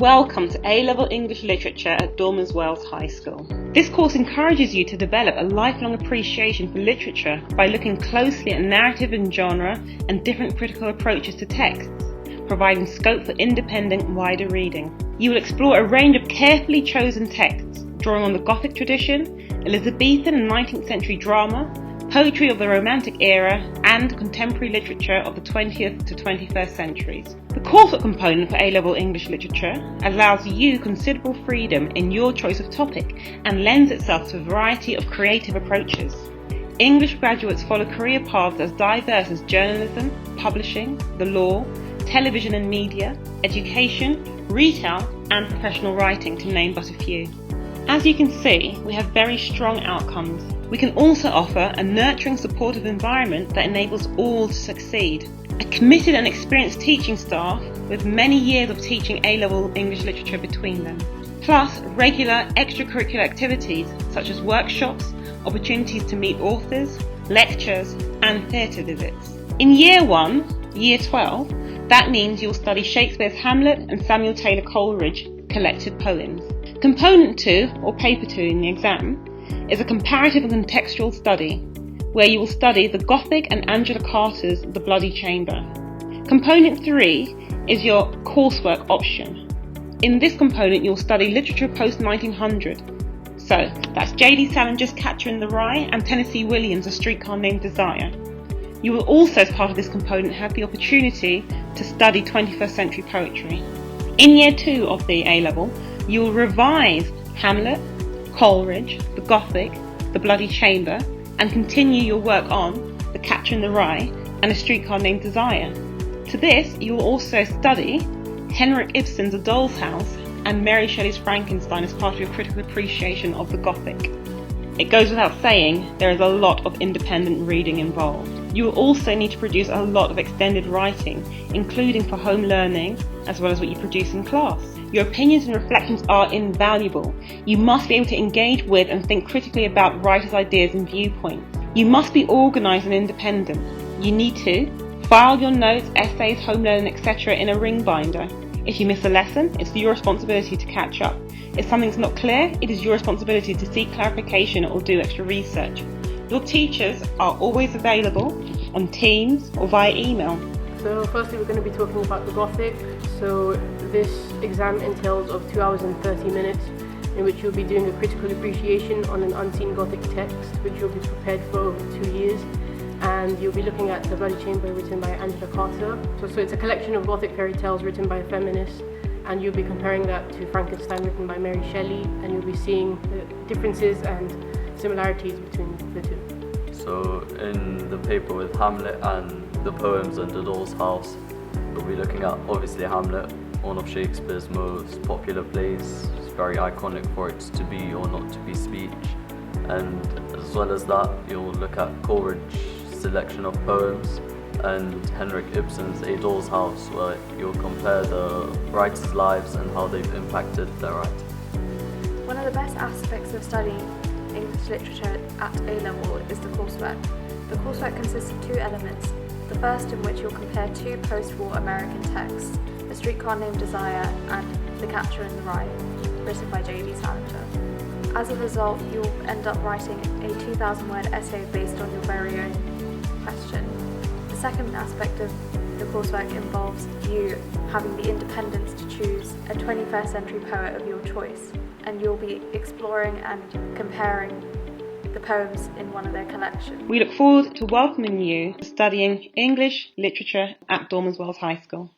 Welcome to A-Level English Literature at Dormers Wells High School. This course encourages you to develop a lifelong appreciation for literature by looking closely at narrative and genre and different critical approaches to texts, providing scope for independent, wider reading. You will explore a range of carefully chosen texts, drawing on the Gothic tradition, Elizabethan and 19th century drama, poetry of the Romantic era, and contemporary literature of the 20th to 21st centuries. The coursework component for A-Level English Literature allows you considerable freedom in your choice of topic and lends itself to a variety of creative approaches. English graduates follow career paths as diverse as journalism, publishing, the law, television and media, education, retail, and professional writing, to name but a few. As you can see, we have very strong outcomes. We can also offer a nurturing, supportive environment that enables all to succeed. A committed and experienced teaching staff with many years of teaching A-Level English Literature between them. Plus, regular extracurricular activities such as workshops, opportunities to meet authors, lectures, and theatre visits. In Year 1, Year 12, that means you'll study Shakespeare's Hamlet and Samuel Taylor Coleridge collected poems. Component 2, or Paper 2 in the exam, is a comparative and contextual study, where you will study the Gothic and Angela Carter's The Bloody Chamber. Component 3 is your coursework option. In this component you'll study literature post-1900. So that's J.D. Salinger's Catcher in the Rye and Tennessee Williams' A Streetcar Named Desire. You will also, as part of this component, have the opportunity to study 21st century poetry. In Year 2 of the A-Level, you will revise Hamlet, Coleridge, the Gothic, the Bloody Chamber, and continue your work on The Catcher in the Rye and A Streetcar Named Desire. To this, you will also study Henrik Ibsen's A Doll's House and Mary Shelley's Frankenstein as part of your critical appreciation of the Gothic. It goes without saying, there is a lot of independent reading involved. You will also need to produce a lot of extended writing, including for home learning, as well as what you produce in class. Your opinions and reflections are invaluable. You must be able to engage with and think critically about writers' ideas and viewpoints. You must be organised and independent. You need to file your notes, essays, home learning, etc. in a ring binder. If you miss a lesson, it's your responsibility to catch up. If something's not clear, it is your responsibility to seek clarification or do extra research. Your teachers are always available on Teams or via email. So firstly we're going to be talking about the Gothic. So this exam entails of 2 hours and 30 minutes in which you'll be doing a critical appreciation on an unseen Gothic text which you'll be prepared for over 2 years, and you'll be looking at The Bloody Chamber written by Angela Carter. So it's a collection of Gothic fairy tales written by a feminist, and you'll be comparing that to Frankenstein written by Mary Shelley, and you'll be seeing the differences and similarities between the two. So in the paper with Hamlet and the poems and The Doll's House, we'll be looking at obviously Hamlet, one of Shakespeare's most popular plays. It's very iconic for its to be or not to be speech, and as well as that you'll look at Coleridge's selection of poems and Henrik Ibsen's A Doll's House, where you'll compare the writers' lives and how they've impacted their writing. One of the best aspects of studying English literature at A-Level is the coursework. The coursework consists of 2 elements, the first in which you'll compare 2 post-war American texts, A Streetcar Named Desire and The Catcher in the Rye, written by J.D. Salinger. As a result, you'll end up writing a 2,000-word essay based on your very own question. The second aspect of the coursework involves you having the independence to choose a 21st century poet of your choice, and you'll be exploring and comparing the poems in one of their collections. We look forward to welcoming you to studying English literature at Dormers Wells High School.